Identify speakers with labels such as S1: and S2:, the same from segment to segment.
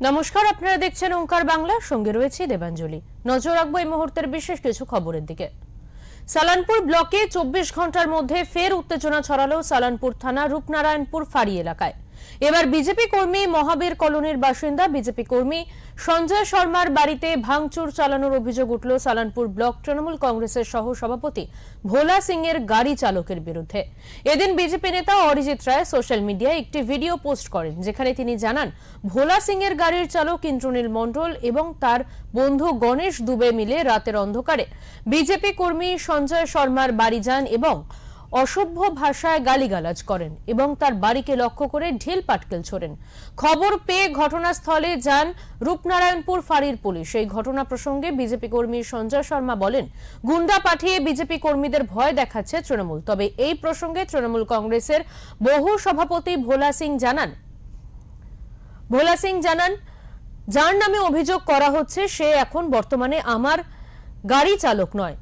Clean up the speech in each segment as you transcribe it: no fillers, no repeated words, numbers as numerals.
S1: নমস্কার, আপনারা দেখছেন ওঙ্কার বাংলা, সঙ্গে রয়েছে দেবাঞ্জলি। নজর রাখবো এই মুহূর্তের বিশেষ কিছু খবরের দিকে। সালানপুর ব্লকে 24 ঘন্টার মধ্যে ফের উত্তেজনা ছড়ালো সালানপুর থানা রূপনারায়ণপুর ফাঁড়ি এলাকায়। এবার বিজেপি কর্মী মহাবীর কলোনির বাসিন্দা বিজেপি কর্মী সঞ্জয় শর্মার বাড়িতে ভাঙচুর চালানোর অভিযোগ উঠল সালানপুর ব্লক তৃণমূল কংগ্রেসের সহ সভাপতি ভোলা সিং এর গাড়ি চালকের বিরুদ্ধে। এদিন বিজেপি নেতা অরিজিৎ রায় সোশ্যাল মিডিয়ায় একটি ভিডিও পোস্ট করেন, যেখানে তিনি জানান ভোলা সিং এর গাড়ির চালক ইন্দ্রনীল মণ্ডল এবং তার বন্ধু গণেশ দুবে মিলে রাতের অন্ধকারে বিজেপি কর্মী সঞ্জয় শর্মার বাড়ি যান এবং অসভ্য ভাষায় গালিগালাজ করেন এবং তার বাড়িকে লক্ষ্য করে ঢিল পাটকেল ছোড়েন। খবর পেয়ে ঘটনাস্থলে যান রূপনারায়ণপুর ফাঁড়ির পুলিশ। এই ঘটনা প্রসঙ্গে বিজেপি কর্মী সঞ্জয় শর্মা বলেন, গুন্ডা পাঠিয়ে বিজেপি কর্মীদের ভয় দেখাচ্ছে তৃণমূল। তবে এই প্রসঙ্গে তৃণমূল কংগ্রেসের বহু সভাপতি ভোলা সিং জানান যার নামে অভিযোগ করা হচ্ছে সে এখন বর্তমানে আমার গাড়ি চালক নয়।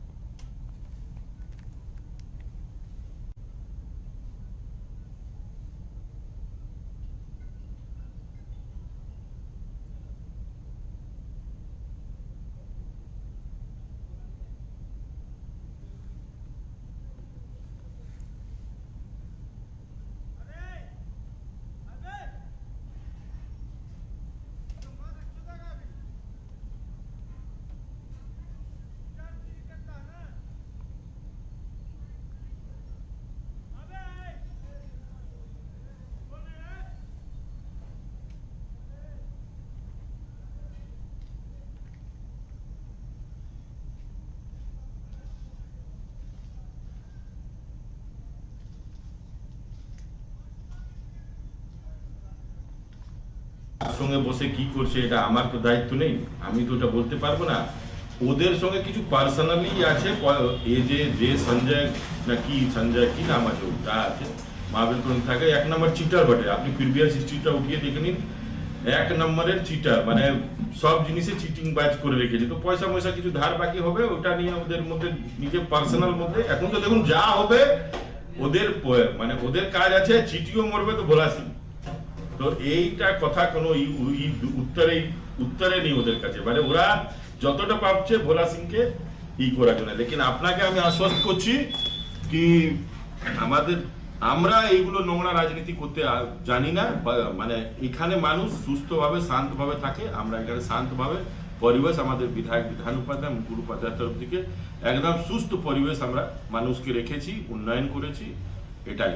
S2: সঙ্গে বসে কি করছে এটা আমার তো দায়িত্ব নেই, আমি তো ওটা বলতে পারবো না। ওদের সঙ্গে কিছু পার্সোনালি আছে, এই যে সঞ্জয় না কি সঞ্জয় কি নাম আছে ওটা আছে মহাবীর কোন থাকে, এক নম্বর চিটার বটে। আপনি প্রিভিয়াস হিস্ট্রিটা উঠিয়ে দেখে নিন, এক নম্বরের চিটার, মানে সব জিনিসে চিটিং বাজ করে রেখেছে। তো পয়সা পয়সা কিছু ধার বাকি হবে, ওটা নিয়ে ওদের মধ্যে নিজের পার্সোনাল মধ্যে এখন তো দেখুন যা হবে ওদের মানে ওদের কাজ আছে, চিটিও মরবে তো ভোলা সিং। তো এইটা কথা কোনো উত্তরে নেই ওদের কাছে, মানে ওরা যতটা পাচ্ছে ভোলা সিংকে করার জন্য। লেকিন আপনাকে আমি আশ্বস্ত করছি কি আমরা এইগুলো নোংরা রাজনীতি করতে জানি না। মানে এখানে মানুষ সুস্থভাবে শান্তভাবে থাকে, আমরা এখানে শান্তভাবে পরিবেশ, আমাদের বিধান উপাধ্যায় মুকুল উপাধ্যায়ের তরফ থেকে একদম সুস্থ পরিবেশ আমরা মানুষকে রেখেছি, উন্নয়ন করেছি, এটাই।